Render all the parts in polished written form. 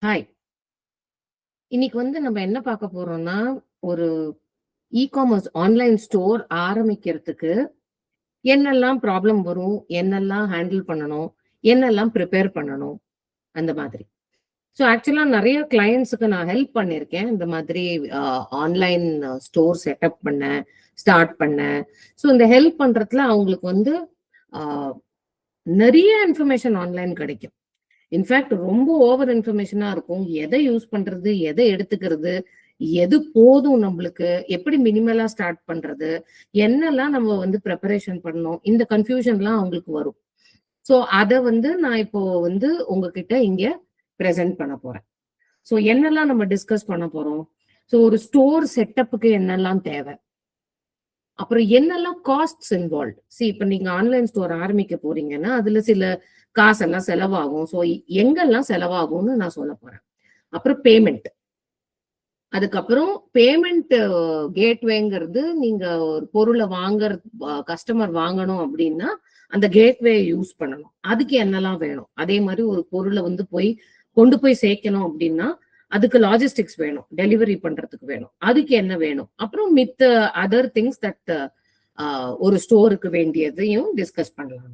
Hi. இன்னைக்கு நம்ம என்ன பார்க்க போறோம்னா, ஒரு இ-காமர்ஸ் ஆன்லைன் ஸ்டோர் ஆரம்பிக்கிறதுக்கு என்னெல்லாம் ப்ராப்ளம் வரும், என்னெல்லாம் ஹேண்டில் பண்ணணும், என்னெல்லாம் ப்ரிப்பேர் பண்ணணும், அந்த மாதிரி. ஸோ ஆக்சுவலா நெறைய கிளையண்ட்ஸுக்கு நான் ஹெல்ப் பண்ணியிருக்கேன். இந்த மாதிரி ஆன்லைன் ஸ்டோர் செட்டப் பண்ண, ஸ்டார்ட் பண்ண. ஸோ இந்த ஹெல்ப் பண்றதுல அவங்களுக்கு அ நெறைய இன்ஃபர்மேஷன் ஆன்லைன் கிடைக்கும். இன்ஃபேக்ட் ரொம்ப ஓவர் இன்ஃபர்மேஷனா இருக்கும். எதை யூஸ் பண்றது, எதை எடுத்துக்கிறது, எது போதும் நம்மளுக்கு, எப்படி மினிமலா ஸ்டார்ட் பண்றது, என்னெல்லாம் நம்ம ப்ரிப்பரேஷன் பண்ணணும், இந்த கன்ஃபியூஷன்லாம் அவங்களுக்கு வரும். ஸோ அத நான் இப்போ உங்ககிட்ட இங்க பிரசன்ட் பண்ண போறேன். ஸோ என்னெல்லாம் நம்ம டிஸ்கஸ் பண்ண போறோம். ஸோ ஒரு ஸ்டோர் செட்டப்புக்கு என்னெல்லாம் தேவை, அப்புறம் என்னெல்லாம் காஸ்ட்ஸ் இன்வால்வ். இப்ப நீங்க ஆன்லைன் ஸ்டோர் ஆரம்பிக்க போறீங்கன்னா அதுல சில காசெல்லாம் செலவாகும். ஸோ எங்கெல்லாம் செலவாகும்னு நான் சொல்ல போறேன். அப்புறம் பேமெண்ட். அதுக்கப்புறம் பேமெண்ட் கேட்வேங்கிறது, நீங்க ஒரு பொருளை கஸ்டமர் வாங்கணும் அப்படின்னா அந்த கேட்வே யூஸ் பண்ணணும். அதுக்கு என்னெல்லாம் வேணும். அதே மாதிரி ஒரு பொருளை கொண்டு போய் சேர்க்கணும் அப்படின்னா அதுக்கு லாஜிஸ்டிக்ஸ் வேணும், டெலிவரி பண்றதுக்கு வேணும். அதுக்கு என்ன வேணும், அப்புறம் மித்த அதர் திங்ஸ் தட் ஒரு ஸ்டோருக்கு வேண்டியதையும் டிஸ்கஸ் பண்ணலாம்.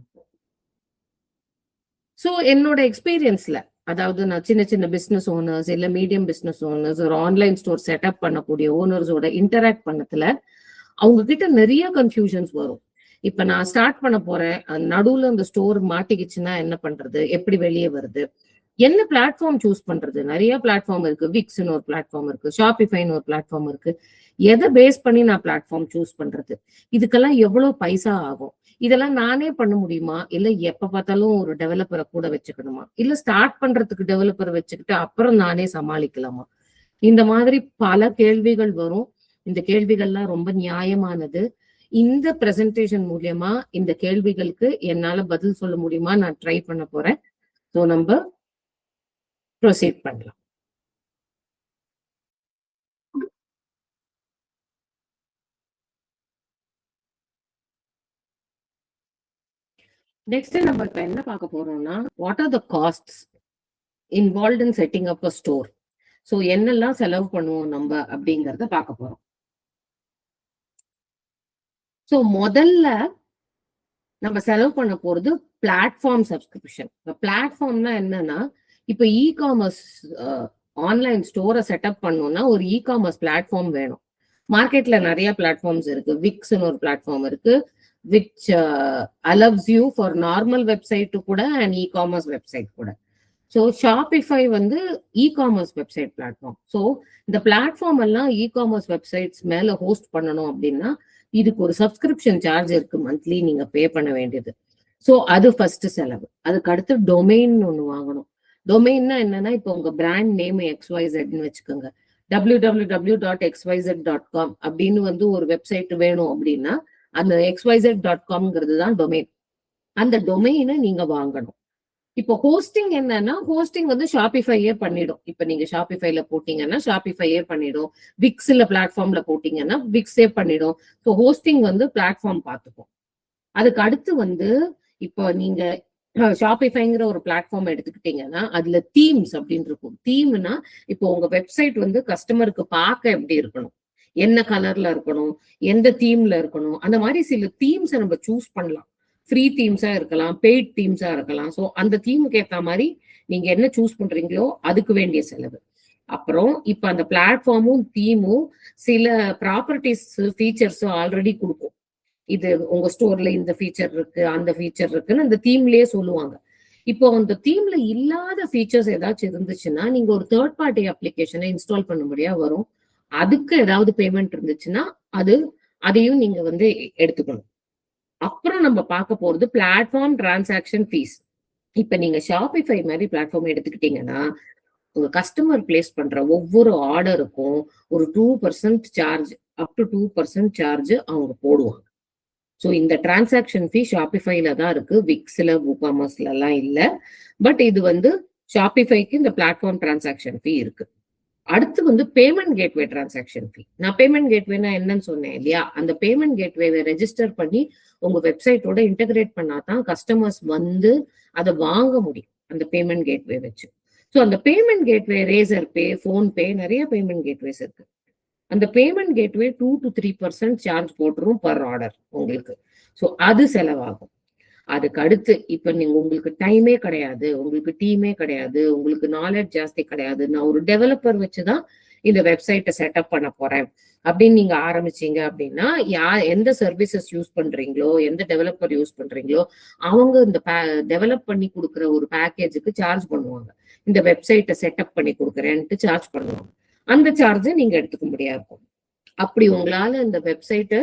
ஸோ என்னோட எக்ஸ்பீரியன்ஸ்ல, அதாவது நான் சின்ன சின்ன பிசினஸ் ஓனர்ஸ் இல்ல மீடியம் பிசினஸ் ஓனர்ஸ், ஒரு ஆன்லைன் ஸ்டோர் செட்டப் பண்ணக்கூடிய ஓனர்ஸோட இன்டராக்ட் பண்ணதுல அவங்க கிட்ட நிறைய கன்ஃபியூஷன்ஸ் வரும். இப்ப நான் ஸ்டார்ட் பண்ண போறேன், நடுவுல அந்த ஸ்டோர் மாட்டிக்கிச்சுன்னா என்ன பண்றது, எப்படி வெளியே வருது, என்ன பிளாட்ஃபார்ம் சூஸ் பண்றது. நிறைய பிளாட்ஃபார்ம் இருக்கு. விக்ஸ்னு ஒரு பிளாட்ஃபார்ம் இருக்கு, ஷாப்பிஃபைன்னு ஒரு பிளாட்ஃபார்ம் இருக்கு. எதை பேஸ் பண்ணி நான் பிளாட்ஃபார்ம் சூஸ் பண்றது, இதுக்கெல்லாம் எவ்வளவு பைசா ஆகும், இதெல்லாம் நானே பண்ண முடியுமா, இல்ல எப்ப பார்த்தாலும் ஒரு டெவலப்பரை கூட வச்சுக்கணுமா, இல்ல ஸ்டார்ட் பண்றதுக்கு டெவலப்பரை வச்சுக்கிட்டு அப்புறம் நானே சமாளிக்கலாமா, இந்த மாதிரி பல கேள்விகள் வரும். இந்த கேள்விகள்லாம் ரொம்ப நியாயமானது. இந்த பிரசன்டேஷன் மூலியமா இந்த கேள்விகளுக்கு என்னால பதில் சொல்ல முடியுமா நான் ட்ரை பண்ண போறேன். ஸோ நம்ம ப்ரொசீட் பண்ணலாம். நெக்ஸ்ட் நம்ம இப்ப என்ன பார்க்க போறோம்னா, what are the castes involve in setting up a store. So என்னெல்லாம் செலவு பண்ணுவோம் நம்ம அப்படிங்கறத பார்க்க போறோம். ஸோ முதல்ல நம்ம செலவு பண்ண போறது பிளாட்ஃபார்ம் சப்ஸ்கிரிப்ஷன். பிளாட்ஃபார்ம்னா என்னன்னா, இப்ப இ-காமர்ஸ் ஆன்லைன் ஸ்டோரை செட்டப் பண்ணோம்னா ஒரு இ-காமர்ஸ் பிளாட்ஃபார்ம் வேணும். மார்க்கெட்ல நிறைய பிளாட்ஃபார்ம்ஸ் இருக்கு. விக்ஸ்னு ஒரு பிளாட்ஃபார்ம் இருக்கு, which allows you for normal website கூட and e-commerce website கூட. So Shopify e-commerce website platform. So இந்த பிளாட்ஃபார்ம் எல்லாம் இ-காமர்ஸ் வெப்சைட்ஸ் மேல ஹோஸ்ட் பண்ணணும் அப்படின்னா இதுக்கு ஒரு சப்ஸ்கிரிப்ஷன் சார்ஜ் இருக்கு, மந்த்லி நீங்க பே பண்ண வேண்டியது. ஸோ அது ஃபர்ஸ்ட் செலவு. அதுக்கு அடுத்து டொமைன் ஒன்று வாங்கணும். டொமைன்னா என்னன்னா, இப்போ உங்க பிராண்ட் நேம் XYZன்னு வச்சுக்கோங்க. www.xyz.com அப்படின்னு ஒரு வெப்சைட் வேணும் அப்படின்னா அந்த xyz.comங்கிறது தான் டொமைன். அந்த டொமைனை நீங்க வாங்கணும். இப்போ ஹோஸ்டிங் என்னன்னா, ஹோஸ்டிங் ஷாப்பிஃபையே பண்ணிடும். இப்ப நீங்க ஷாப்பிஃபைல போட்டீங்கன்னா ஷாப்பிஃபையே பண்ணிடும். விக்ஸ்ல பிளாட்ஃபார்ம்ல போட்டீங்கன்னா விக்ஸே பண்ணிடும். ஸோ ஹோஸ்டிங் பிளாட்ஃபார்ம் பார்த்துக்கும். அதுக்கு அடுத்து இப்போ நீங்க ஷாப்பிஃபைங்கிற ஒரு பிளாட்ஃபார்ம் எடுத்துக்கிட்டீங்கன்னா அதுல தீம்ஸ் அப்படின்னு இருக்கும். தீம்னா இப்போ உங்க வெப்சைட் கஸ்டமருக்கு பார்க்க எப்படி இருக்கணும், என்ன கலர்ல இருக்கணும், எந்த தீம்ல இருக்கணும், அந்த மாதிரி சில தீம்ஸை நம்ம சூஸ் பண்ணலாம். ஃப்ரீ தீம்ஸா இருக்கலாம், பெய்ட் தீம்ஸா இருக்கலாம். ஸோ அந்த தீமுக்கு ஏற்ற மாதிரி நீங்க என்ன சூஸ் பண்றீங்களோ அதுக்கு வேண்டிய செலவு. அப்புறம் இப்ப அந்த பிளாட்ஃபார்மும் தீமும் சில ப்ராப்பர்ட்டிஸ் ஃபீச்சர்ஸும் ஆல்ரெடி கொடுக்கும். இது உங்க ஸ்டோர்ல இந்த ஃபீச்சர் இருக்கு, அந்த ஃபீச்சர் இருக்குன்னு அந்த தீம்லயே சொல்லுவாங்க. இப்போ அந்த தீம்ல இல்லாத ஃபீச்சர்ஸ் ஏதாச்சும் இருந்துச்சுன்னா நீங்க ஒரு தேர்ட் பார்ட்டி அப்ளிகேஷனை இன்ஸ்டால் பண்ண முடியா வரும். அதுக்கு ஏதாவது பேமெண்ட் இருந்துச்சுன்னா அதையும் நீங்க எடுத்துக்கணும். அப்புறம் நம்ம பார்க்க போறது பிளாட்ஃபார்ம் டிரான்சாக்ஷன் ஃபீஸ். இப்ப நீங்க ஷாப்பிஃபை மாதிரி பிளாட்ஃபார்ம் எடுத்துக்கிட்டீங்கன்னா உங்க கஸ்டமர் பிளேஸ் பண்ற ஒவ்வொரு ஆர்டருக்கும் ஒரு 2% சார்ஜ், அப் டு 2% சார்ஜ் அவங்க போடுவாங்க. ஸோ இந்த டிரான்சாக்ஷன் ஃபீ ஷாப்பிஃபைல தான் இருக்கு, விக்ஸ்ல WooCommerceல எல்லாம் இல்ல. பட் இது ஷாப்பிஃபைக்கு இந்த பிளாட்ஃபார்ம் டிரான்சாக்ஷன் ஃபீ இருக்கு. அடுத்து பேமெண்ட் கேட்வே டிரான்சாக்ஷன் ஃபீ. நான் பேமெண்ட் கேட்வேனா என்னன்னு சொன்னேன் இல்லையா, அந்த பேமெண்ட் கேட்வேவை ரெஜிஸ்டர் பண்ணி உங்க வெப்சைட்டோட இன்டகிரேட் பண்ணாதான் கஸ்டமர்ஸ் அதை வாங்க முடியும் அந்த பேமெண்ட் கேட்வே வச்சு. ஸோ அந்த பேமெண்ட் கேட்வே, ரேசர் பே, ஃபோன் பே, நிறைய பேமெண்ட் கேட்வேஸ் இருக்கு. அந்த பேமெண்ட் கேட்வே 2 to 3% சார்ஜ் போட்டுரும் பர் ஆர்டர் உங்களுக்கு. ஸோ அது செலவாகும். அதுக்கு அடுத்து இப்ப நீங்க உங்களுக்கு டைமே கிடையாது, உங்களுக்கு டீமே கிடையாது, உங்களுக்கு நாலேஜ் ஜாஸ்தி கிடையாது, நான் ஒரு டெவலப்பர் வச்சுதான் இந்த வெப்சைட்டை செட்டப் பண்ண போறேன் அப்படின்னு நீங்க ஆரம்பிச்சீங்க அப்படின்னா, எந்த சர்வீசஸ் யூஸ் பண்றீங்களோ, எந்த டெவலப்பர் யூஸ் பண்றீங்களோ, அவங்க இந்த டெவலப் பண்ணி கொடுக்குற ஒரு பேக்கேஜுக்கு சார்ஜ் பண்ணுவாங்க. இந்த வெப்சைட்டை செட்டப் பண்ணி கொடுக்குறேன்ட்டு சார்ஜ் பண்ணுவாங்க. அந்த சார்ஜை நீங்க எடுத்துக்க முடியாது இருக்கும். அப்படி உங்களால இந்த வெப்சைட்டை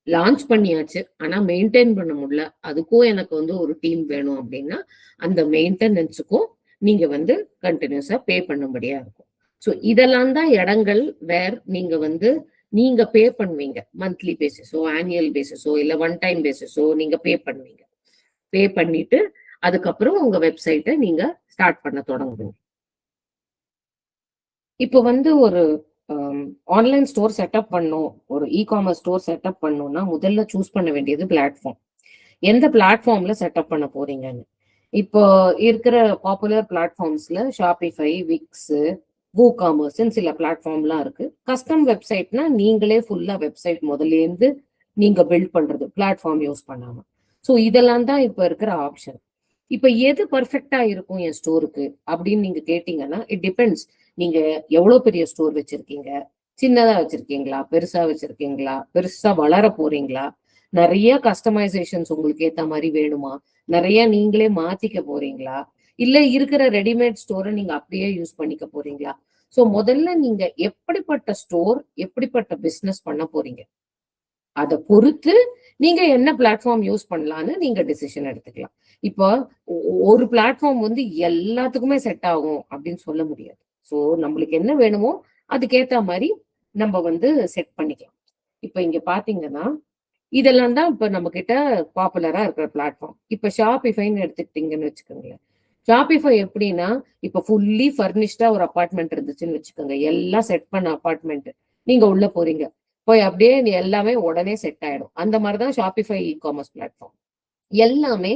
லான்ச் பண்ணியாச்சு, ஆனா மெயின்டைன் பண்ண முடியல, அதுக்கும் எனக்கு வந்து ஒரு டீம் வேணும் அப்படின்னா அந்த மெயின்டெனன்ஸுக்கும் நீங்க வந்து கண்டினியூஸா பே பண்ணும்படியா இருக்கும். ஸோ இதெல்லாம் தான் இடங்கள் வேர் நீங்க வந்து நீங்க பே பண்ணுவீங்க. மந்த்லி பேசிஸோ, ஆனுவல் பேசிஸோ, இல்ல ஒன் டைம் பேசிஸோ நீங்க பே பண்ணுவீங்க. பே பண்ணிட்டு அதுக்கப்புறம் உங்க வெப்சைட்டை நீங்க ஸ்டார்ட் பண்ண தொடங்குவீங்க. இப்போ வந்து ஒரு ஆன்லைன் ஸ்டோர் செட்டப் பண்ணும், ஒரு இ-காமர்ஸ் ஸ்டோர் செட்டப் பண்ணணும்னா முதல்ல சூஸ் பண்ண வேண்டியது பிளாட்ஃபார்ம். எந்த பிளாட்ஃபார்ம்ல செட்டப் பண்ண போறீங்கன்னு. இப்போ இருக்கிற பாப்புலர் பிளாட்ஃபார்ம்ஸ்ல ஷாப்பிஃபை, விக்ஸ், WooCommerce சில பிளாட்ஃபார்ம்லாம் இருக்கு. கஸ்டம் வெப்சைட்னா நீங்களே ஃபுல்லா வெப்சைட் முதல்லேருந்து நீங்க பில்ட் பண்றது, பிளாட்ஃபார்ம் யூஸ் பண்ணாம. ஸோ இதெல்லாம் தான் இப்போ இருக்கிற ஆப்ஷன். இப்போ எது பர்ஃபெக்டா இருக்கும் என் ஸ்டோருக்கு அப்படின்னு நீங்க கேட்டீங்கன்னா, இட் டிபெண்ட்ஸ். நீங்க எவ்வளவு பெரிய ஸ்டோர் வச்சிருக்கீங்க, சின்னதா வச்சிருக்கீங்களா, பெருசா வச்சிருக்கீங்களா, பெருசா வளர போறீங்களா, நிறைய கஸ்டமைசேஷன்ஸ் உங்களுக்கு ஏத்த மாதிரி வேணுமா, நிறைய நீங்களே மாத்திக்க போறீங்களா, இல்ல இருக்கிற ரெடிமேட் ஸ்டோரை நீங்க அப்படியே யூஸ் பண்ணிக்க போறீங்களா. சோ முதல்ல நீங்க எப்படிப்பட்ட ஸ்டோர், எப்படிப்பட்ட பிசினஸ் பண்ண போறீங்க, அதை பொறுத்து நீங்க என்ன பிளாட்ஃபார்ம் யூஸ் பண்ணலான்னு நீங்க டிசிஷன் எடுத்துக்கலாம். இப்போ ஒரு பிளாட்ஃபார்ம் வந்து எல்லாத்துக்குமே செட் ஆகும் அப்படின்னு சொல்ல முடியாது. ஸோ நம்மளுக்கு என்ன வேணுமோ அதுக்கேத்த மாதிரி நம்ம வந்து செட் பண்ணிக்கலாம். இப்போ இங்க பாத்தீங்கன்னா இதெல்லாம் தான் இப்ப நம்ம கிட்ட பாப்புலரா இருக்கிற பிளாட்ஃபார்ம். இப்ப ஷாப்பிஃபைன்னு எடுத்துக்கிட்டீங்கன்னு வச்சுக்கோங்களேன். ஷாப்பிஃபை எப்படின்னா, இப்ப ஃபுல்லி ஃபர்னிஷ்டா ஒரு அபார்ட்மெண்ட் இருந்துச்சுன்னு வச்சுக்கோங்க, எல்லாம் செட் பண்ண அபார்ட்மெண்ட். நீங்க உள்ள போறீங்க, போய் அப்படியே எல்லாமே உடனே செட் ஆயிடும். அந்த மாதிரிதான் ஷாப்பிஃபை இ-காமர்ஸ் பிளாட்ஃபார்ம். எல்லாமே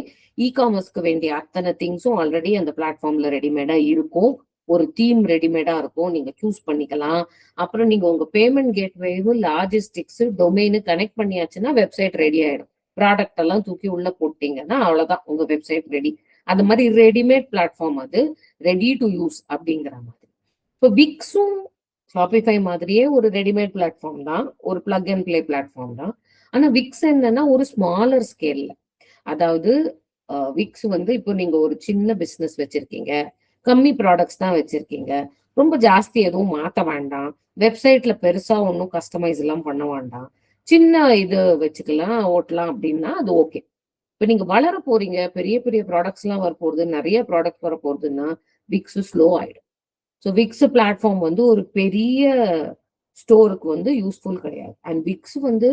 இ-காமர்ஸ்க்கு வேண்டிய அத்தனை திங்ஸும் ஆல்ரெடி அந்த பிளாட்ஃபார்ம்ல ரெடிமேடா இருக்கும். ஒரு தீம் ரெடிமேடா இருக்கும், நீங்க சூஸ் பண்ணிக்கலாம். அப்புறம் நீங்க உங்க பேமெண்ட் கேட்வேவும், லாஜிஸ்டிக்ஸ், டொமைனு கனெக்ட் பண்ணியாச்சுன்னா வெப்சைட் ரெடி ஆயிடும். ப்ராடக்ட் எல்லாம் தூக்கி உள்ள போட்டீங்கன்னா அவ்வளவுதான், உங்க வெப்சைட் ரெடி. அந்த மாதிரி ரெடிமேட் பிளாட்ஃபார்ம், அது ரெடி டு யூஸ் அப்படிங்கிற மாதிரி. இப்போ விக்ஸும் ஷாப்பிஃபை மாதிரியே ஒரு ரெடிமேட் பிளாட்ஃபார்ம் தான், ஒரு பிளக் அண்ட் பிளே பிளாட்ஃபார்ம் தான். ஆனா விக்ஸ் என்னன்னா ஒரு ஸ்மாலர் ஸ்கேல்ல. அதாவது விக்ஸ் வந்து இப்போ நீங்க ஒரு சின்ன பிசினஸ் வச்சிருக்கீங்க, கம்மி ப்ராடக்ட்ஸ் தான் வச்சிருக்கீங்க, ரொம்ப ஜாஸ்தி எதுவும் மாத்த வேண்டாம், வெப்சைட்ல பெருசா ஒன்றும் கஸ்டமைஸ் எல்லாம் பண்ண வேண்டாம், சின்ன இது வச்சுக்கலாம் ஓட்டலாம் அப்படின்னா அது ஓகே. இப்போ நீங்க வளர போறீங்க, பெரிய பெரிய ப்ராடக்ட்ஸ் எல்லாம் வர போகுது, நிறைய ப்ராடக்ட் வர போகுதுன்னா விக்ஸ் ஸ்லோ ஆயிடும். ஸோ விக்ஸ் பிளாட்ஃபார்ம் வந்து ஒரு பெரிய ஸ்டோருக்கு வந்து யூஸ்ஃபுல் கிடையாது. அண்ட் விக்ஸ் வந்து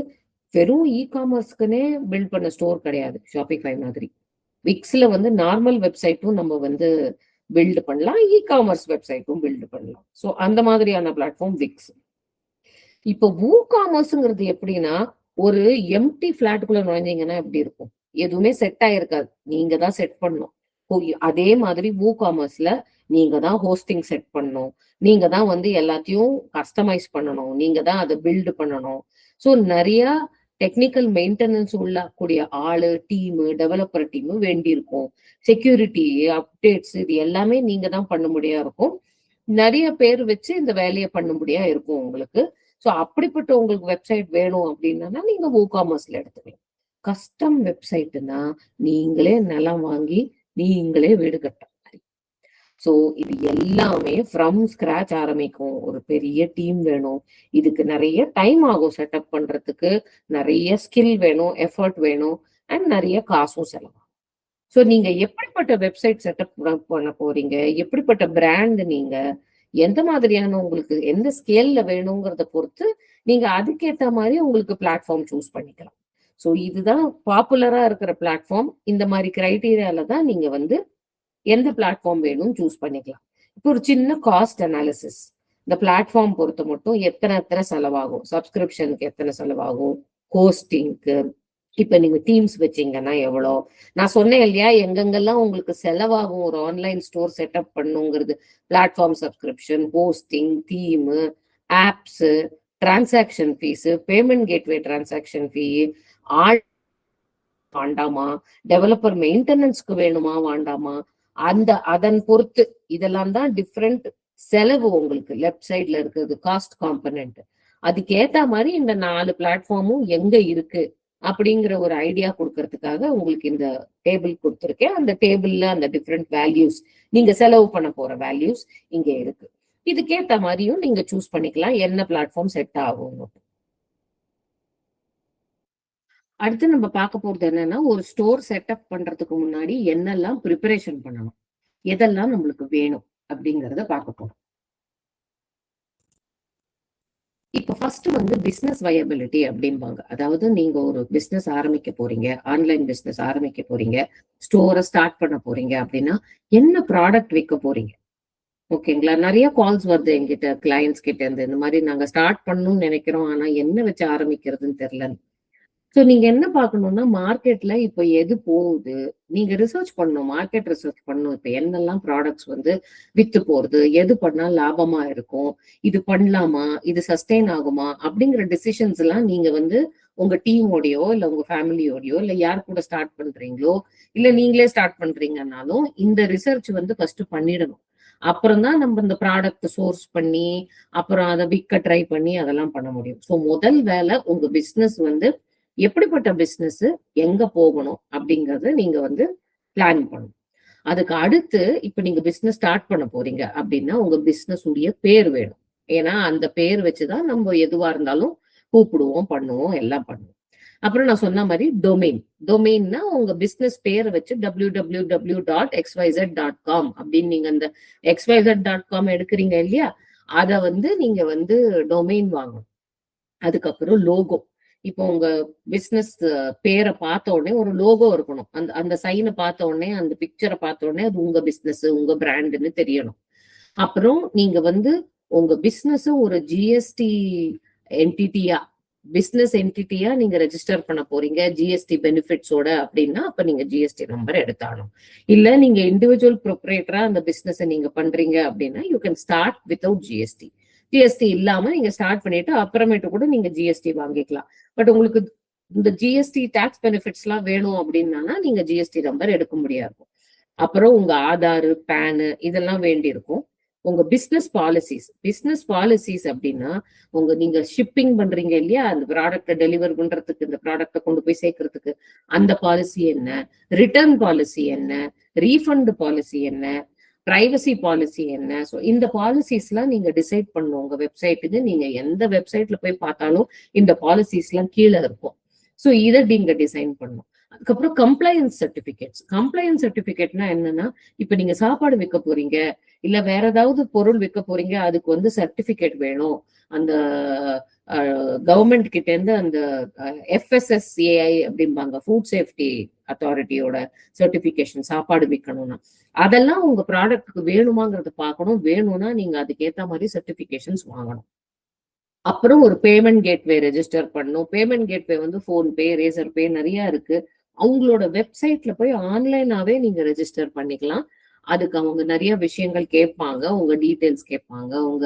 வெறும் இ-காமர்ஸ்க்குனே பில்ட் பண்ண ஸ்டோர் கிடையாது ஷாப்பிஃபை மாதிரி. விக்ஸ்ல வந்து நார்மல் வெப்சைட்டும் நம்ம வந்து பில்டு பண்ணலாம், இ-காமர்ஸ் வெப்சைட்டும் பில்டு பண்ணலாம். ஸோ அந்த மாதிரியான பிளாட்ஃபார்ம் விக்ஸ். இப்போ WooCommerceங்கிறது எப்படின்னா, ஒரு எம்டி பிளாட்டுக்குள்ள நுழைஞ்சீங்கன்னா எப்படி இருக்கும், எதுவுமே செட் ஆயிருக்காது, நீங்க தான் செட் பண்ணணும். அதே மாதிரி WooCommerceல நீங்க தான் ஹோஸ்டிங் செட் பண்ணணும், நீங்க தான் வந்து எல்லாத்தையும் கஸ்டமைஸ் பண்ணணும், நீங்க தான் அதை பில்டு பண்ணணும். ஸோ நிறைய டெக்னிக்கல் மெயின்டெனன்ஸ் உள்ள கூடிய ஆளு, டீமு, டெவலப்பர் டீமு வேண்டி இருக்கும். செக்யூரிட்டி, அப்டேட்ஸ், இது எல்லாமே நீங்க தான் பண்ண முடியா இருக்கும். நிறைய பேர் வச்சு இந்த வேலையை பண்ண முடியா இருக்கும் உங்களுக்கு. ஸோ அப்படிப்பட்ட உங்களுக்கு வெப்சைட் வேணும் அப்படின்னா நீங்க WooCommerceல எடுத்துக்கலாம். கஸ்டம் வெப்சைட்னா நீங்களே நிலம் வாங்கி நீங்களே வீடு கட்ட மாதிரி. ஸோ இது எல்லாமே ஃப்ரம் ஸ்கிராச் ஆரம்பிக்கும். ஒரு பெரிய டீம் வேணும், இதுக்கு நிறைய டைம் ஆகும் செட்டப் பண்றதுக்கு, நிறைய ஸ்கில் வேணும், எஃபர்ட் வேணும், அண்ட் நிறைய காசும் செலவாகும். ஸோ நீங்க எப்படிப்பட்ட வெப்சைட் செட்டப் பண்ண போறீங்க, எப்படிப்பட்ட பிராண்ட், நீங்க எந்த மாதிரியான உங்களுக்கு எந்த ஸ்கேல்ல வேணுங்கிறத பொறுத்து நீங்க அதுக்கேற்ற மாதிரி உங்களுக்கு பிளாட்ஃபார்ம் சூஸ் பண்ணிக்கலாம். ஸோ இதுதான் பாப்புலரா இருக்கிற பிளாட்ஃபார்ம். இந்த மாதிரி கிரைட்டீரியால தான் நீங்க வந்து எந்த பிளாட்ஃபார்ம் வேணும் சூஸ் பண்ணிக்கலாம். இப்போ ஒரு சின்ன காஸ்ட் அனாலிசிஸ், இந்த பிளாட்ஃபார்ம் பொறுத்த மட்டும் எத்தனை செலவாகும், சப்ஸ்கிரிப்ஷனுக்கு எத்தனை செலவாகும், ஹோஸ்டிங்க்கு, இப்ப நீங்க டீம்ஸ் வச்சீங்கன்னா எவ்வளோ, நான் சொன்னேன் இல்லையா எங்கெங்கெல்லாம் உங்களுக்கு செலவாகும் ஒரு ஆன்லைன் ஸ்டோர் செட்டப் பண்ணுங்கிறது, platform subscription, hosting, theme, apps, transaction fees, payment gateway transaction fee, ஆள் வேண்டாமா, டெவலப்பர் மெயின்டெனன்ஸ்க்கு வேணுமா வேண்டாமா, அதன் பொறுத்து இதெல்லாம் தான் டிஃப்ரெண்ட் செலவு உங்களுக்கு லெஃப்ட் சைட்ல இருக்கிறது காஸ்ட் காம்பனன்ட். அதுக்கு ஏத்த மாதிரி இந்த 4 பிளாட்ஃபார்மும் எங்க இருக்கு அப்படிங்கிற ஒரு ஐடியா கொடுக்கறதுக்காக உங்களுக்கு இந்த டேபிள் கொடுத்துருக்கேன். அந்த டேபிள்ல அந்த டிஃப்ரெண்ட் வேல்யூஸ், நீங்க செலவு பண்ண போற வேல்யூஸ் இங்க இருக்கு. இதுக்கேத்த மாதிரியும் நீங்க சூஸ் பண்ணிக்கலாம் என்ன பிளாட்ஃபார்ம் செட் ஆகும். அடுத்து நம்ம பார்க்க போறது என்னன்னா, ஒரு ஸ்டோர் செட்டப் பண்றதுக்கு முன்னாடி என்னெல்லாம் ப்ரிப்பரேஷன் பண்ணணும், எதெல்லாம் நம்மளுக்கு வேணும் அப்படிங்கறத பார்க்க போறோம். இப்ப ஃபர்ஸ்ட் வந்து பிசினஸ் வயபிலிட்டி அப்படிம்பாங்க. அதாவது நீங்க ஒரு பிசினஸ் ஆரம்பிக்க போறீங்க, ஆன்லைன் பிசினஸ் ஆரம்பிக்க போறீங்க, ஸ்டோரை ஸ்டார்ட் பண்ண போறீங்க அப்படின்னா என்ன ப்ராடக்ட் விற்க போறீங்க. ஓகேங்களா? நிறைய கால்ஸ் வருது எங்கிட்ட கிளையன்ஸ் கிட்ட இருந்து, இந்த மாதிரி நாங்க ஸ்டார்ட் பண்ணணும்னு நினைக்கிறோம் ஆனா என்ன வச்சு ஆரம்பிக்கிறதுன்னு தெரியல. ஸோ நீங்க என்ன பார்க்கணும்னா மார்க்கெட்ல இப்போ எது போகுது, நீங்க ரிசர்ச் பண்ணணும், மார்க்கெட் ரிசர்ச் பண்ணணும். இப்போ என்னெல்லாம் ப்ராடக்ட்ஸ் வந்து வித்து போறது, எது பண்ணா லாபமா இருக்கும், இது பண்ணலாமா, இது சஸ்டெயின் ஆகுமா அப்படிங்கிற டிசிஷன்ஸ் எல்லாம் நீங்க வந்து உங்க டீமோடையோ இல்ல உங்க ஃபேமிலியோடையோ இல்ல யார் கூட ஸ்டார்ட் பண்றீங்களோ இல்ல நீங்களே ஸ்டார்ட் பண்றீங்கன்னாலும் இந்த ரிசர்ச் வந்து ஃபர்ஸ்ட் பண்ணிடணும். அப்புறம் தான் நம்ம இந்த ப்ராடக்ட் சோர்ஸ் பண்ணி அப்புறம் அதை விற்க ட்ரை பண்ணி அதெல்லாம் பண்ண முடியும். ஸோ முதல் வேலை உங்க பிசினஸ் வந்து எப்படிப்பட்ட பிசினஸ், எங்க போகணும் அப்படிங்கறத நீங்க வந்து பிளான் பண்ணணும். அதுக்கு அடுத்து இப்ப நீங்க பிசினஸ் ஸ்டார்ட் பண்ண போறீங்க அப்படின்னா உங்க பிசினஸ் உடைய பேர் வேணும். ஏன்னா அந்த பேர் வச்சுதான் நம்ம எதுவா இருந்தாலும் கூப்பிடுவோம், பண்ணுவோம், எல்லாம் பண்ணுவோம். அப்புறம் நான் சொன்ன மாதிரி டொமைன்னா உங்க பிசினஸ் பேரை வச்சு www.xyz.com அப்படின்னு நீங்க அந்த xyz.com எடுக்கிறீங்க இல்லையா, அத வந்து நீங்க வந்து டொமைன் வாங்கணும். அதுக்கப்புறம் லோகோ. இப்போ உங்க பிசினஸ் பேரை பார்த்த உடனே ஒரு லோகோ இருக்கணும். அந்த அந்த சைனை பார்த்த உடனே அந்த பிக்சரை பார்த்த உடனே அது உங்க பிசினஸ் உங்க பிராண்டுன்னு தெரியணும். அப்புறம் நீங்க வந்து உங்க பிசினஸ் ஒரு ஜிஎஸ்டி என்டிட்டியா, பிசினஸ் என்டிட்டியா நீங்க ரெஜிஸ்டர் பண்ண போறீங்க ஜிஎஸ்டி பெனிஃபிட்ஸோட அப்படின்னா அப்ப நீங்க ஜிஎஸ்டி நம்பர் எடுத்தாலும். இல்ல நீங்க இண்டிவிஜுவல் ப்ரொப்ரேட்டரா அந்த பிசினஸ் நீங்க பண்றீங்க அப்படின்னா you can start without GST. GST இல்லாம நீங்க ஸ்டார்ட் பண்ணிட்டு அப்புறமேட்டு கூட நீங்க ஜிஎஸ்டி வாங்கிக்கலாம். பட் உங்களுக்கு இந்த ஜிஎஸ்டி டாக்ஸ் பெனிஃபிட்ஸ் எல்லாம் வேணும் அப்படின்னா நீங்க ஜிஎஸ்டி நம்பர் எடுக்க முடியாது. அப்புறம் உங்க ஆதார், பேனு இதெல்லாம் வேண்டி இருக்கும். உங்க பிசினஸ் பாலிசிஸ் அப்படின்னா நீங்க ஷிப்பிங் பண்றீங்க இல்லையா, அந்த ப்ராடக்ட டெலிவர் பண்றதுக்கு, இந்த ப்ராடக்ட கொண்டு போய் சேர்க்கறதுக்கு அந்த பாலிசி என்ன, ரிட்டர்ன் பாலிசி என்ன, ரீஃபண்ட் பாலிசி என்ன, பிரைவசி பாலிசி என்ன. ஸோ இந்த பாலிசிஸ் எல்லாம் நீங்க டிசைட் பண்ணணும். உங்க வெப்சைட்டுக்கு நீங்க எந்த வெப்சைட்ல போய் பார்த்தாலும் இந்த பாலிசிஸ் எல்லாம் கீழே இருக்கும். ஸோ இதை நீங்க டிசைன் பண்ணணும். அதுக்கப்புறம் கம்ப்ளையன்ஸ் சர்டிபிகேட்னா என்னன்னா, இப்ப நீங்க சாப்பாடு விற்க போறீங்க இல்ல வேற ஏதாவது பொருள் விற்க போறீங்க, அதுக்கு வந்து சர்டிபிகேட் வேணும். அந்த கவர்மெண்ட் கிட்ட இருந்து அந்த FSSAI அப்படிம்பாங்க, ஃபுட் சேஃப்டி அத்தாரிட்டியோட சர்டிபிகேஷன், சாப்பாடு விற்கணும்னா அதெல்லாம் உங்க ப்ராடக்ட்டுக்கு வேணுமாங்கிறத பார்க்கணும். வேணும்னா நீங்க அதுக்கேற்ற மாதிரி சர்டிபிகேஷன்ஸ் வாங்கணும். அப்புறம் ஒரு பேமெண்ட் கேட்வே ரெஜிஸ்டர் பண்ணணும். பேமெண்ட் கேட்வே வந்து போன்பே, ரேசர் பே நிறைய இருக்கு. அவங்களோட வெப்சைட்ல போய் ஆன்லைனாவே நீங்க ரெஜிஸ்டர் பண்ணிக்கலாம். அதுக்கு அவங்க நிறைய விஷயங்கள் கேட்பாங்க, உங்க டீடைல்ஸ் கேட்பாங்க, உங்க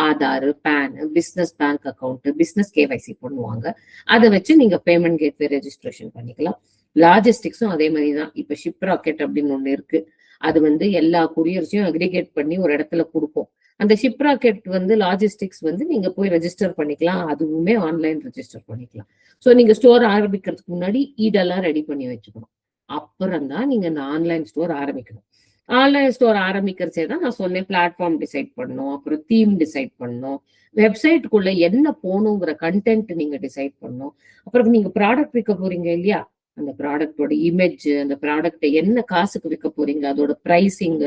Aadhaar, PAN, business bank account, business KYC பண்ணுவாங்க. அதை வச்சு நீங்க பேமெண்ட் கேட்வே ரெஜிஸ்ட்ரேஷன் பண்ணிக்கலாம். லாஜிஸ்டிக்ஸும் அதே மாதிரி தான். இப்ப ஷிப் ராக்கெட் அப்படின்னு ஒண்ணு இருக்கு. அது வந்து எல்லா குரியர்ஸையும் அக்ரிகேட் பண்ணி ஒரு இடத்துல கொடுக்கும். அந்த ஷிப் ராக்கெட் வந்து லாஜிஸ்டிக்ஸ் வந்து நீங்க போய் ரெஜிஸ்டர் பண்ணிக்கலாம், அதுவுமே ஆன்லைன் ரெஜிஸ்டர் பண்ணிக்கலாம். ஸோ நீங்க ஸ்டோர் ஆரம்பிக்கிறதுக்கு முன்னாடி இதெல்லாம் ரெடி பண்ணி வச்சுக்கணும். அப்புறம் தான் நீங்க இந்த ஆன்லைன் ஸ்டோர் ஆரம்பிக்கணும். ஆன்லைன் ஸ்டோர் ஆரம்பிக்கிறச்சே தான் நான் சொன்னேன், பிளாட்ஃபார்ம் டிசைட் பண்ணணும், அப்புறம் தீம் டிசைட் பண்ணணும், வெப்சைட்டுக்குள்ள என்ன போகணுங்கிற கண்டென்ட் நீங்க டிசைட் பண்ணணும். அப்புறம் நீங்க ப்ராடக்ட் விற்க போறீங்க இல்லையா, அந்த ப்ராடக்டோட இமேஜ், அந்த ப்ராடக்டை என்ன காசுக்கு விற்க போறீங்க, அதோட பிரைசிங்,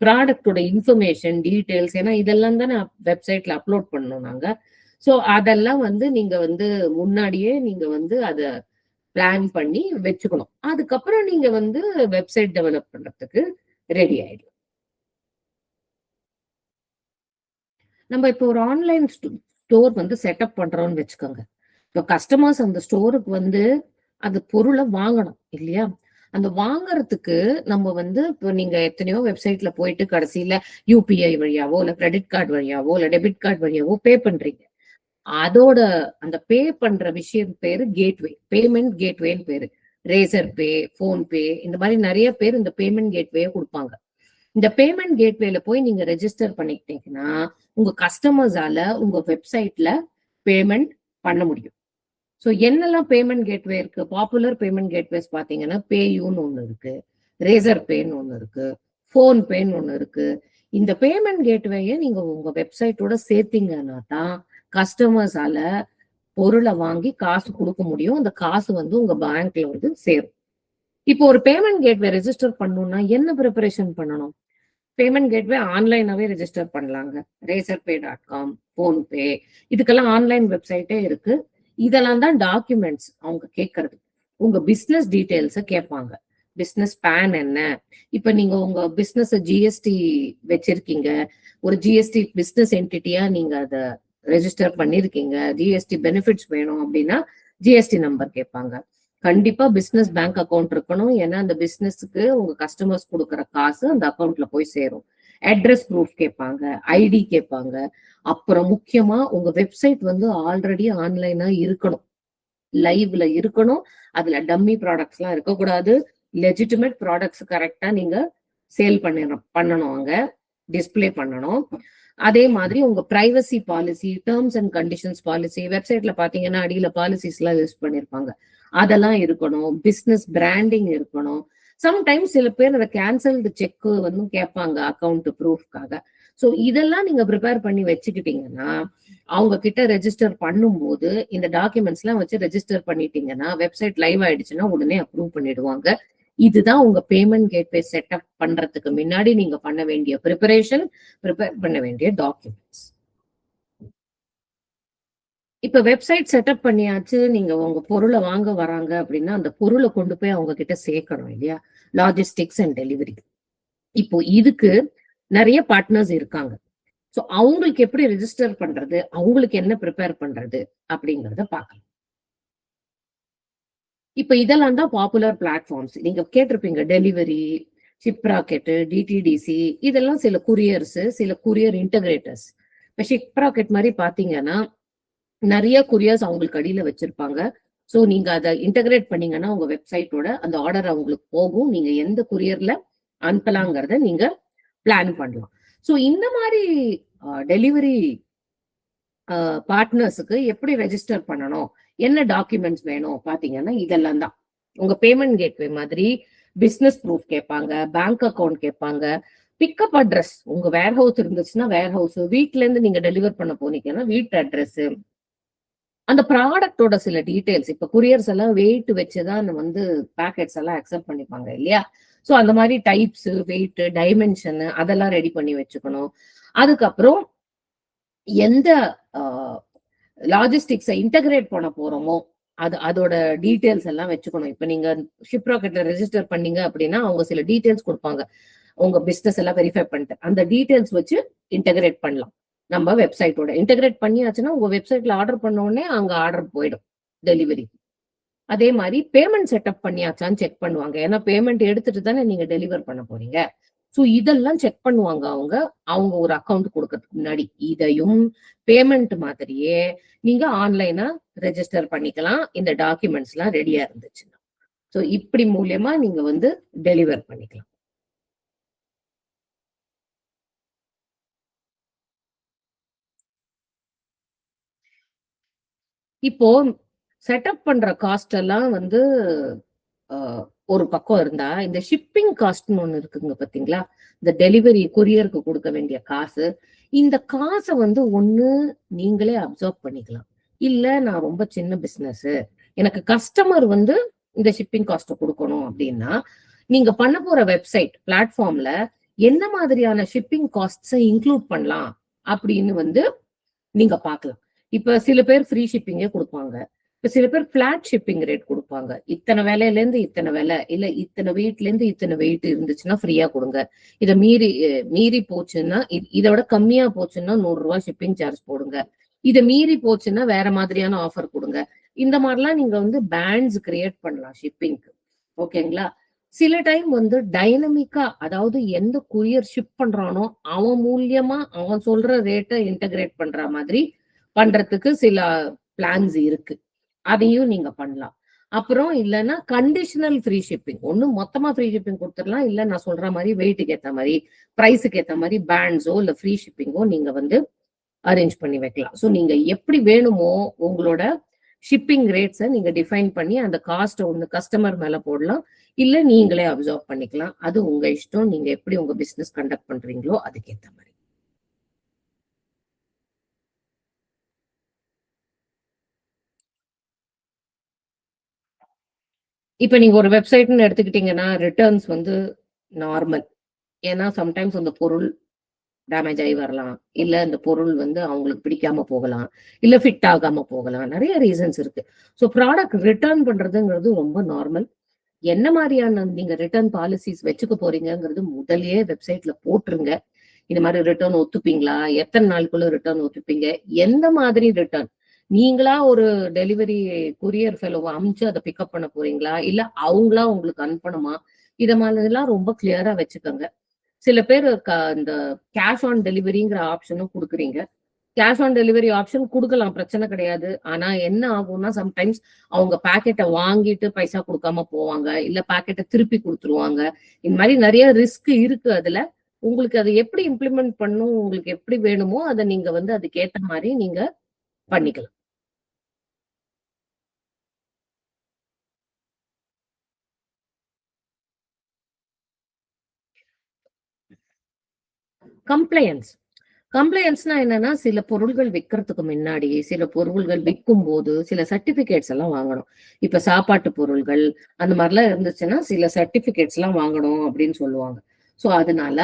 ப்ராடக்டோட இன்ஃபர்மேஷன், டீடைல்ஸ், ஏன்னா இதெல்லாம் தான் நான் வெப்சைட்ல அப்லோட் பண்ணணும் நாங்க. ஸோ அதெல்லாம் வந்து நீங்க வந்து முன்னாடியே நீங்க வந்து அதை பிளான் பண்ணி வச்சுக்கணும். அதுக்கப்புறம் நீங்க வந்து வெப்சைட் டெவலப் பண்றதுக்கு ரெடி ஆயிடும். நம்ம இப்போ ஒரு ஆன்லைன் ஸ்டோர் வந்து செட்டப் பண்றோம்னு வச்சுக்கோங்க. இப்போ கஸ்டமர்ஸ் அந்த ஸ்டோருக்கு வந்து அந்த பொருளை வாங்கணும் இல்லையா? அந்த வாங்குறதுக்கு நம்ம வந்து இப்போ நீங்க எத்தனையோ வெப்சைட்ல போயிட்டு கடைசியில யூபிஐ வழியாவோ இல்ல கிரெடிட் கார்டு வழியாவோ இல்ல டெபிட் கார்டு வழியாவோ பே பண்றீங்க. அதோட அந்த பே பண்ற விஷயம் பேரு கேட்வே, பேமெண்ட் கேட்வேன்னு பேரு. ரேசர் பே, போன் பே, இந்த மாதிரி நிறைய பேர் இந்த பேமெண்ட் கேட்வே கொடுப்பாங்க. இந்த பேமெண்ட் கேட்வேல போய் நீங்க ரெஜிஸ்டர் பண்ணிக்கிட்டீங்கன்னா உங்க கஸ்டமர்ஸால உங்க வெப்சைட்ல பேமெண்ட் பண்ண முடியும். ஸோ என்னெல்லாம் பேமெண்ட் கேட்வே இருக்கு? பாப்புலர் பேமெண்ட் கேட்வேஸ் பாத்தீங்கன்னா பேயூன்னு ஒண்ணு இருக்கு, ரேசர் பேன்னு ஒண்ணு இருக்கு, போன் பேன்னு ஒண்ணு இருக்கு. இந்த பேமெண்ட் கேட்வேயை நீங்க உங்க வெப்சைட்டோட சேர்த்தீங்கன்னா தான் கஸ்டமர்ஸால பொருளை வாங்கி காசு கொடுக்க முடியும். அந்த காசு வந்து உங்க பேங்க்ல வந்து சேரும். இப்போ ஒரு பேமெண்ட் கேட்வே ரெஜிஸ்டர் பண்ணணும்னா என்ன ப்ரிப்பரேஷன் பண்ணணும்? பேமெண்ட் கேட்வே ஆன்லைனாவே ரெஜிஸ்டர் பண்ணலாங்க. razorpay.com, போன்பே, இதுக்கெல்லாம் ஆன்லைன் வெப்சைட்டே இருக்கு. இதெல்லாம் தான் டாக்குமெண்ட்ஸ் அவங்க கேட்கறது. உங்க பிசினஸ் டீடைல்ஸ கேட்பாங்க. பிசினஸ் பேன் என்ன? இப்ப நீங்க உங்க பிசினஸ் ஜிஎஸ்டி வச்சிருக்கீங்க, ஒரு ஜிஎஸ்டி பிசினஸ் என்டிட்டியா நீங்க அதை ரெஜிஸ்டர் பண்ணிருக்கீங்க, ஜிஎஸ்டி பெனிஃபிட்ஸ் வேணும் அப்படின்னா ஜிஎஸ்டி நம்பர் கேட்பாங்க. கண்டிப்பா பிசினஸ் பேங்க் அக்கௌண்ட் இருக்கணும். ஏன்னா அந்த பிசினஸ்க்கு உங்க கஸ்டமர்ஸ் கொடுக்குற காசு அந்த அக்கௌண்ட்ல போய் சேரும். அட்ரஸ் ப்ரூஃப் கேட்பாங்க, ஐடி கேட்பாங்க. அப்புறம் முக்கியமா உங்க வெப்சைட் வந்து ஆல்ரெடி ஆன்லைனா இருக்கணும், லைவ்ல இருக்கணும். அதுல டம்மி ப்ராடக்ட்ஸ் எல்லாம் இருக்கக்கூடாது. லெஜிட்டிமேட் ப்ராடக்ட்ஸ் கரெக்டா நீங்க சேல் பண்ணணும், அங்க டிஸ்பிளே பண்ணணும். அதே மாதிரி உங்க privacy policy, terms and conditions policy, வெப்சைட்ல பாத்தீங்கன்னா அடியில பாலிசிஸ் எல்லாம் யூஸ் பண்ணிருப்பாங்க, அதெல்லாம் இருக்கணும். பிசினஸ் பிராண்டிங் இருக்கணும். சம்டைம்ஸ் சில பேர் அதை கேன்சல்டு செக் வந்து கேட்பாங்க அக்கௌண்ட் ப்ரூஃப்காக. ஸோ இதெல்லாம் நீங்க ப்ரிப்பேர் பண்ணி வச்சுக்கிட்டீங்கன்னா அவங்க கிட்ட ரெஜிஸ்டர் பண்ணும்போது இந்த டாக்குமெண்ட்ஸ் எல்லாம் வச்சு ரெஜிஸ்டர் பண்ணிட்டீங்கன்னா வெப்சைட் லைவ் ஆயிடுச்சுன்னா உடனே அப்ரூவ் பண்ணிடுவாங்க. இதுதான் உங்க பேமெண்ட் கேட்வே செட்டப் பண்றதுக்கு முன்னாடி நீங்க பண்ண வேண்டிய ப்ரிப்பரேஷன், ப்ரிப்பேர் பண்ண வேண்டிய டாக்குமெண்ட்ஸ். இப்ப வெப்சைட் செட்டப் பண்ணியாச்சு, நீங்க உங்க பொருளை வாங்க வராங்க அப்படின்னா அந்த பொருளை கொண்டு போய் அவங்க கிட்ட சேர்க்கணும் இல்லையா? Logistics and delivery. இப்போ இதுக்கு நிறைய பார்ட்னர்ஸ் இருக்காங்க. ஸோ அவங்களுக்கு எப்படி ரெஜிஸ்டர் பண்றது, அவங்களுக்கு என்ன ப்ரிப்பேர் பண்றது அப்படிங்கறத பார்க்கலாம். இப்ப இதெல்லாம் தான் பாப்புலர் பிளாட்ஃபார்ம்ஸ். நீங்க கேட்டிருப்பீங்க டெலிவரி, ஷிப்ராக்கெட், டிடிடிசி, இதெல்லாம் சில குரியர்ஸ், சில குரியர் இன்டகிரேட்டர்ஸ். இப்ப ஷிப்ராக்கெட் மாதிரி பாத்தீங்கன்னா நிறைய குரியர்ஸ் அவங்களுக்கு அடியில வச்சிருப்பாங்க. ஸோ நீங்க அதை இன்டகிரேட் பண்ணீங்கன்னா உங்க வெப்சைட்டோட அந்த ஆர்டர் அவங்களுக்கு போகும். நீங்க எந்த குரியர்ல அனுப்பலாங்கிறத நீங்க பிளான் பண்ணலாம். ஸோ இந்த மாதிரி டெலிவரி பார்ட்னர்ஸுக்கு எப்படி ரெஜிஸ்டர் பண்ணணும், என்ன டாக்குமெண்ட்ஸ் வேணும் பாத்தீங்கன்னா இதெல்லாம் தான். உங்க பேமெண்ட் கேட்வே மாதிரி பிசினஸ் ப்ரூஃப் கேட்பாங்க, பேங்க் அக்கௌண்ட் கேட்பாங்க, பிக்கப் அட்ரஸ், உங்க வேர் ஹவுஸ் இருந்துச்சுன்னா வேர் ஹவுஸ், வீட்ல இருந்து நீங்க டெலிவர் பண்ண போனீங்கன்னா வீட்டு அட்ரஸ், அந்த ப்ராடக்டோட சில டீடைல்ஸ். இப்ப குரியர்ஸ் எல்லாம் வெயிட் வச்சுதான் வந்து பேக்கெட்ஸ் எல்லாம் அக்செப்ட் பண்ணிப்பாங்க இல்லையா? ஸோ அந்த மாதிரி டைப்ஸ், வெயிட், டைமென்ஷன் அதெல்லாம் ரெடி பண்ணி வச்சுக்கணும். அதுக்கப்புறம் எந்த லாஜிஸ்டிக்ஸை இன்டகிரேட் பண்ண போறோமோ அதோட டீடைல்ஸ் எல்லாம் வச்சுக்கணும். இப்ப நீங்க ஷிப்ராக்கெட்ல ரெஜிஸ்டர் பண்ணீங்க அப்படின்னா அவங்க சில டீடைல்ஸ் கொடுப்பாங்க. உங்க பிசினஸ் எல்லாம் வெரிஃபை பண்ணிட்டு அந்த டீடைல்ஸ் வச்சு இன்டகிரேட் பண்ணலாம். நம்ம வெப்சைட்டோட இன்டகிரேட் பண்ணியாச்சுன்னா உங்க வெப்சைட்ல ஆர்டர் பண்ண உடனே அங்க ஆர்டர் போயிடும் டெலிவரி. அதே மாதிரி பேமெண்ட் செட்டப் பண்ணியாச்சான்னு செக் பண்ணுவாங்க. ஏன்னா பேமெண்ட் எடுத்துட்டு தானே நீங்க டெலிவர் பண்ண போறீங்க. ஸோ இதெல்லாம் செக் பண்ணுவாங்க அவங்க ஒரு அக்கௌண்ட் கொடுக்கறதுக்கு முன்னாடி. இதையும் பேமெண்ட் மாதிரியே நீங்க ஆன்லைனா ரெஜிஸ்டர் பண்ணிக்கலாம், இந்த டாக்குமெண்ட்ஸ் எல்லாம் ரெடியா இருந்துச்சுன்னா. ஸோ இப்படி மூலியமா நீங்க வந்து டெலிவர் பண்ணிக்கலாம். இப்போ செட்டப் பண்ற காஸ்ட் எல்லாம் வந்து ஒரு பக்கம் இருந்தா இந்த ஷிப்பிங் காஸ்ட்னு ஒண்ணு இருக்குங்க பாத்தீங்களா? இந்த டெலிவரி கொரியருக்கு கொடுக்க வேண்டிய காசு. இந்த காசை வந்து ஒண்ணு நீங்களே அப்சர்வ் பண்ணிக்கலாம், இல்ல நான் ரொம்ப சின்ன பிசினஸ் எனக்கு கஸ்டமர் வந்து இந்த ஷிப்பிங் காஸ்ட் கொடுக்கணும் அப்படின்னா நீங்க பண்ண போற வெப்சைட் பிளாட்ஃபார்ம்ல என்ன மாதிரியான ஷிப்பிங் காஸ்ட்ஸை இன்க்ளூட் பண்ணலாம் அப்படின்னு வந்து நீங்க பார்க்கலாம். இப்ப சில பேர் ஃப்ரீ ஷிப்பிங்கே கொடுப்பாங்க, இப்ப சில பேர் பிளாட் ஷிப்பிங் ரேட் கொடுப்பாங்க. இத்தனை விலையில இருந்து இத்தனை விலை, இல்ல இத்தனை வெயிட்ல இருந்து இத்தனை வெயிட் இருந்துச்சுன்னா ஃப்ரீயா கொடுங்க. இதை மீறி போச்சுன்னா இதை விட கம்மியா போச்சுன்னா 100 ரூபாய் ஷிப்பிங் சார்ஜ் போடுங்க. இதை மீறி போச்சுன்னா வேற மாதிரியான ஆஃபர் கொடுங்க. இந்த மாதிரிலாம் நீங்க வந்து பேண்ட்ஸ் கிரியேட் பண்ணலாம் ஷிப்பிங்க்கு. ஓகேங்களா? சில டைம் வந்து டைனமிக்கா, அதாவது எந்த கொரியர் ஷிப் பண்றானோ அவன் மூலியமா அவன் சொல்ற ரேட்டை இன்டகிரேட் பண்ற மாதிரி பண்றதுக்கு சில பிளான்ஸ் இருக்கு. அதையும் நீங்க பண்ணலாம். அப்புறம் இல்லன்னா கண்டிஷனல் ஃப்ரீ ஷிப்பிங். ஒண்ணு மொத்தமா ஃப்ரீ ஷிப்பிங் குடுத்துடலாம். இல்ல நான் சொல்ற மாரி வெயிட்டுக்கு ஏத்த மாரி, பிரைஸுக்கு ஏத்த மாரி பேண்ட்ஸோ இல்ல ஃப்ரீ ஷிப்பிங்கோ நீங்க வந்து அரேஞ்ச் பண்ணி வைக்கலாம். ஸோ நீங்க எப்படி வேணுமோ உங்களோட ஷிப்பிங் ரேட்ஸை நீங்க டிஃபைன் பண்ணி அந்த காஸ்ட்டை ஒண்ணு கஸ்டமர் மேல போடலாம். இல்ல நீங்களே அப்சர்வ் பண்ணிக்கலாம். அது உங்க இஷ்டம். நீங்க எப்படி உங்க பிசினஸ் கண்டக்ட் பண்றீங்களோ அதுக்கேத்த மாரி. இப்ப நீங்க ஒரு வெப்சைட்ன்னு எடுத்துக்கிட்டீங்கன்னா, ரிட்டர்ன்ஸ் வந்து நார்மல். ஏன்னா சம்டைம்ஸ் அந்த பொருள் டேமேஜ் ஆயி வரலாம். இல்ல அந்த பொருள் வந்து அவங்களுக்கு பிடிக்காம போகலாம். இல்ல ஃபிட் ஆகாம போகலாம். நெறைய ரீசன்ஸ் இருக்கு. ஸோ ப்ராடக்ட் ரிட்டர்ன் பண்றதுங்கிறது ரொம்ப நார்மல். என்ன மாரியான நீங்க ரிட்டர்ன் பாலிசிஸ் வச்சுக்க போறீங்கங்கிறது முதல்லயே வெப்சைட்ல போட்டுருங்க. இந்த மாரி ரிட்டர்ன் ஒத்துப்பீங்களா? எத்தன நாளுக்குள்ள ரிட்டர்ன் ஒத்துப்பீங்க? எந்த மாதிரி ரிட்டர்ன்? நீங்களா ஒரு டெலிவரி கொரியர் ஃபெலோவ அனுப்பிச்சு அத பிக்கப் பண்ண போறீங்களா? இல்ல அவங்களா உங்களுக்கு அனுப்பணுமா? இத மாதிரிலாம் ரொம்ப கிளியரா வச்சுக்கங்க. சில பேரு இந்த கேஷ் ஆன் டெலிவரிங்கிற ஆப்ஷனும் குடுக்குறீங்க. கேஷ் ஆன் டெலிவரி ஆப்ஷன் குடுக்கலாம். பிரச்சனை கிடையாது. ஆனா என்ன ஆகும்னா, சம்டைம்ஸ் அவங்க பாக்கெட்ட வாங்கிட்டு பைசா குடுக்காம போவாங்க. இல்ல பாக்கெட்ட திருப்பி குடுத்துருவாங்க. இந்த மாரி நெறைய ரிஸ்க் இருக்கு அதுல. உங்களுக்கு அத எப்படி இம்ப்ளிமெண்ட் பண்ணணும், உங்களுக்கு எப்படி வேணுமோ, அத நீங்க வந்து அதுக்கேத்த மாரி நீங்க பண்ணிக்கலாம். கம்ப்ளையன்ஸ். கம்ப்ளையன்ஸ்னா என்னன்னா, சில பொருள்கள் விக்கிறதுக்கு முன்னாடி, சில பொருள்கள் விக்கும்போது, சில சர்டிபிகேட்ஸ் எல்லாம் வாங்கணும். இப்ப சாப்பாட்டு பொருள்கள், அந்த மாரிலாம் இருந்துச்சுன்னா, சில சர்டிபிகேட்ஸ்லாம் வாங்கணும் அப்படின்னு சொல்லுவாங்க. ஸோ அதனால,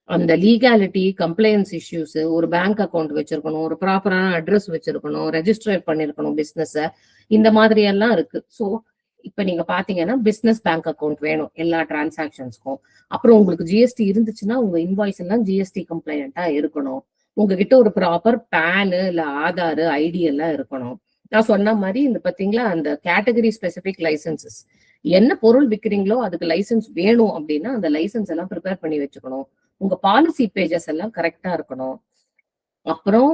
அந்த லீகாலிட்டி, கம்ப்ளையன்ஸ் இஷ்யூஸ், ஒரு பேங்க் அக்கவுண்ட் வச்சிருக்கணும், ஒரு ப்ராப்பரான அட்ரஸ் வச்சிருக்கணும், ரெஜிஸ்டர் பண்ணியிருக்கணும் பிசினஸ. இந்த மாதிரி எல்லாம் இருக்கு. ஸோ, இப்ப நீங்க பார்த்தீங்கன்னா, பிசினஸ் பேங்க் அக்கவுண்ட் வேணும் எல்லா டிரான்சாக்ஷன்ஸ்க்கும். அப்புறம் உங்களுக்கு ஜிஎஸ்டி இருந்துச்சுன்னா, உங்க இன்வாய்ஸ் எல்லாம் ஜிஎஸ்டி கம்ப்ளையன்ட்டா இருக்கணும். உங்ககிட்ட ஒரு ப்ராப்பர் பேனு, இல்ல ஆதாரு, ஐடி எல்லாம் இருக்கணும். நான் சொன்ன மாரி இந்த பார்த்தீங்களா, அந்த கேட்டகரி ஸ்பெசிபிக் லைசென்சஸ். என்ன பொருள் விக்கிறீங்களோ அதுக்கு லைசென்ஸ் வேணும் அப்டின்னா, அந்த லைசென்ஸ் எல்லாம் பிரிப்பேர் பண்ணி வச்சுக்கணும். உங்க பாலிசி பேஜஸ் எல்லாம் கரெக்ட்டா இருக்கணும். அப்புறம்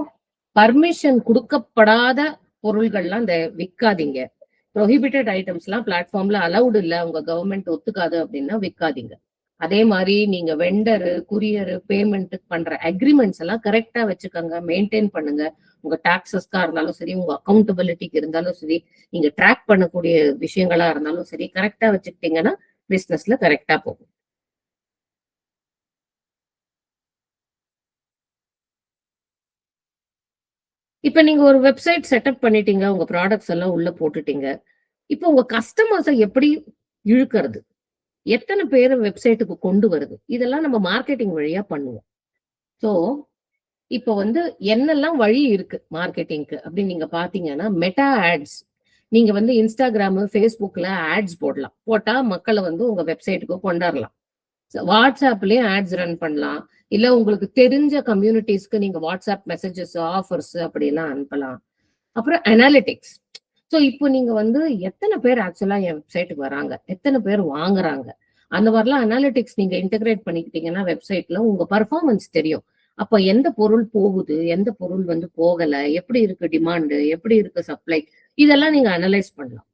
பர்மிஷன் குடுக்கப்படாத பொருள்கள்லாம் இந்த விக்காதீங்க. புரோஹிபிட்டட் ஐட்டம்ஸ்லாம் பிளாட்ஃபார்ம்ல அலவுட் இல்ல. உங்க கவர்ன்மெண்ட் ஒத்துக்காது அப்டின்னா விக்காதீங்க. அதே மாரி நீங்க வெண்டரு, கூரியரு, பேமெண்ட் பண்ற அக்ரீமெண்ட்ஸ் எல்லாம் கரெக்ட்டா வச்சுக்கங்க. மெயின்டெயின் பண்ணுங்க. உங்க டாக்ஸஸ்க்கா இருந்தாலும் சரி, உங்க அக்கவுண்டபிலிட்டிக்கு இருந்தாலும் சரி, நீங்க ட்ராக் பண்ணக்கூடிய விஷயங்களா இருந்தாலும் சரி, கரெக்ட்டா வச்சுக்கிட்டீங்கன்னா, பிசினஸ்ல கரெக்ட்டா போகும். இப்ப நீங்க ஒரு வெப்சைட் செட்டப் பண்ணிட்டீங்க. உங்க ப்ராடக்ட்ஸ் எல்லாம் உள்ள போட்டுட்டீங்க. இப்ப உங்க கஸ்டமர்ஸ எப்படி இழுக்கறது? எத்தன பேர வெப்சைட்டுக்கு கொண்டு வருது? இதெல்லாம் நம்ம மார்க்கெட்டிங் வழியா பண்ணுவோம். ஸோ இப்ப வந்து என்னெல்லாம் வழி இருக்கு மார்க்கெட்டிங்க்கு அப்படின்னு நீங்க பாத்தீங்கன்னா, மெட்டா ஆட்ஸ். நீங்க வந்து Instagram, Facebookல ஆட்ஸ் போடலாம். போட்டா மக்கள வந்து உங்க வெப்சைட்க்கு கொண்டாரலாம். WhatsAppலயும் ஆட்ஸ் ரன் பண்ணலாம். இல்ல உங்களுக்கு தெரிஞ்ச கம்யூனிட்டீஸ்க்கு நீங்க WhatsApp மெசேஜஸ், ஆஃபர்ஸ் அப்படியெல்லாம் அனுப்பலாம். அப்புறம் அனாலிட்டிக்ஸ். ஸோ இப்போ நீங்க வந்து எத்தன பேர் ஆக்சுவலா என் வெப்சைட்டுக்கு வராங்க? எத்தன பேர் வாங்குறாங்க? அந்த மாரிலாம் அனாலிட்டிக்ஸ் நீங்க இன்டகிரேட் பண்ணிக்கிட்டீங்கன்னா வெப்சைட்ல உங்க பெர்ஃபார்மன்ஸ் தெரியும். அப்ப எந்த பொருள் போகுது? எந்த பொருள் வந்து போகல? எப்படி இருக்கு டிமாண்ட்? எப்படி இருக்கு சப்ளை? இதெல்லாம் நீங்க அனலைஸ் பண்ணலாம்.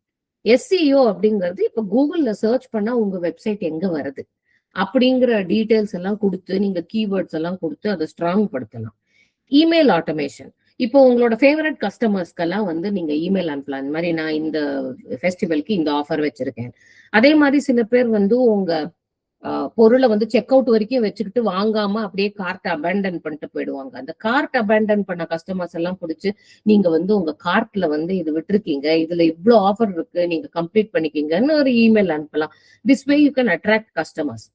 எஸ்சிஓ அப்படிங்கிறது இப்ப கூகுள்ல சர்ச் பண்ணா உங்க வெப்சைட் எங்க வருது? அப்படிங்கிற டீட்டெயில்ஸ் எல்லாம் குடுத்து, நீங்க கீவேர்ட்ஸ் எல்லாம் குடுத்து அத ஸ்ட்ராங் படுத்தலாம். Email automation. இப்போ உங்களோட ஃபேவரட் கஸ்டமர்ஸ்க்கெல்லாம் வந்து நீங்க இமெயில் அனுப்பலாம். இந்த மாரி நான் இந்த ஃபெஸ்டிவல்க்கு இந்த ஆஃபர் வச்சிருக்கேன். அதே மாரி சில பேர் வந்து உங்க பொருள வந்து செக் அவுட் வரைக்கும் வச்சுக்கிட்டு வாங்காம அப்படியே கார்ட்ட அபேண்டன் பண்ணிட்டு போயிடுவாங்க. அந்த கார்ட் அபேண்டன் பண்ண கஸ்டமர்ஸ் எல்லாம் புடிச்சு, நீங்க வந்து உங்க கார்ட்ல வந்து இது விட்டுருக்கீங்க. இதுல இவ்ளோ ஆஃபர் இருக்கு. நீங்க கம்ப்ளீட் பண்ணிக்கங்கன்னு ஒரு இமெயில் அனுப்பலாம். This way you can attract customers.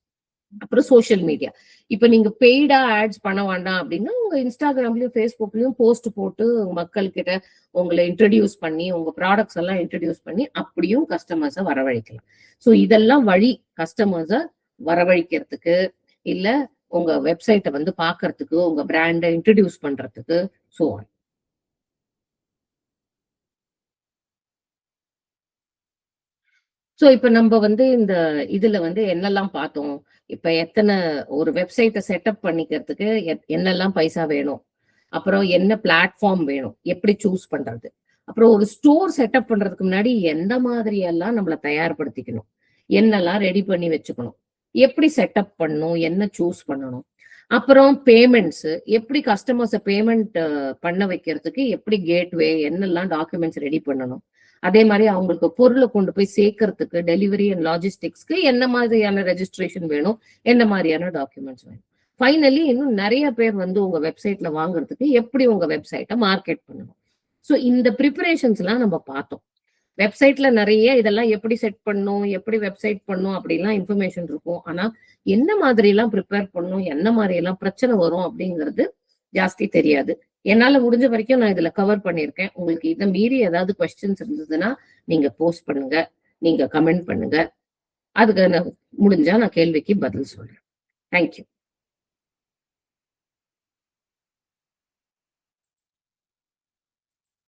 அப்புறம் சோசியல் மீடியா. இப்ப நீங்க பெய்டா ஆட்ஸ் பண்ண வேண்டாம் அப்படின்னா, உங்க Instagramலயும், Facebookலயும் போஸ்ட் போட்டு மக்கள் கிட்ட உங்கள இன்ட்ரோடியூஸ் பண்ணி, உங்க ப்ராடக்ட்ஸ் எல்லாம் இன்ட்ரோடியூஸ் பண்ணி, அப்படியும் கஸ்டமர்ஸ வரவழைக்கலாம். சோ இதெல்லாம் வழி கஸ்டமர்ஸ வரவழைக்கிறதுக்கு, இல்ல உங்க வெப்சைட்ட வந்து பார்க்கறதுக்கு, உங்க பிராண்ட இன்ட்ரோடியூஸ் பண்றதுக்கு, சோ ஆன். ஸோ இப்ப நம்ம வந்து இந்த இதுல வந்து என்னெல்லாம் பார்த்தோம், இப்ப எத்தனை ஒரு வெப்சைட்டை செட்டப் பண்ணிக்கிறதுக்கு என்னெல்லாம் பைசா வேணும், அப்புறம் என்ன பிளாட்ஃபார்ம் வேணும், எப்படி சூஸ் பண்றது, அப்புறம் ஒரு ஸ்டோர் செட்டப் பண்றதுக்கு முன்னாடி எந்த மாதிரி எல்லாம் நம்மள தயார்படுத்திக்கணும், என்னெல்லாம் ரெடி பண்ணி வச்சுக்கணும், எப்படி செட்டப் பண்ணணும், என்ன சூஸ் பண்ணணும், அப்புறம் பேமெண்ட்ஸ் எப்படி கஸ்டமர்ஸை பேமெண்ட் பண்ண வைக்கிறதுக்கு எப்படி கேட்வே என்னெல்லாம் டாக்குமெண்ட்ஸ் ரெடி பண்ணணும், அதே மாதிரி அவங்களுக்கு பொருளை கொண்டு போய் சேர்க்கறதுக்கு டெலிவரி அண்ட் லாஜிஸ்டிக்ஸ்க்கு என்ன மாதிரியான ரெஜிஸ்ட்ரேஷன் வேணும், என்ன மாதிரியான டாக்குமெண்ட்ஸ் வேணும். ஃபைனலி இன்னும் நிறைய பேர் வந்து உங்க வெப்சைட்ல வாங்குறதுக்கு எப்படி உங்க வெப்சைட்டை மார்க்கெட் பண்ணணும். ஸோ இந்த ப்ரிப்பரேஷன்ஸ் எல்லாம் நம்ம பார்த்தோம். வெப்சைட்ல நிறைய இதெல்லாம் எப்படி செட் பண்ணும், எப்படி வெப்சைட் பண்ணும் அப்படிலாம் இன்ஃபர்மேஷன் இருக்கும். ஆனா என்ன மாதிரி எல்லாம் ப்ரிப்பேர் பண்ணும், என்ன மாதிரி எல்லாம் பிரச்சனை வரும் அப்படிங்கிறது ஜாஸ்தி தெரியாது. என்னால முடிஞ்ச வரைக்கும் நான் இதுல கவர் பண்ணியிருக்கேன். உங்களுக்கு இதை மீறி ஏதாவது கொஸ்டின்ஸ் இருந்ததுன்னா நீங்க போஸ்ட் பண்ணுங்க, நீங்க கமெண்ட் பண்ணுங்க. அதுக்கு முடிஞ்சா நான் கேள்விக்கு பதில் சொல்றேன். தேங்க்யூ.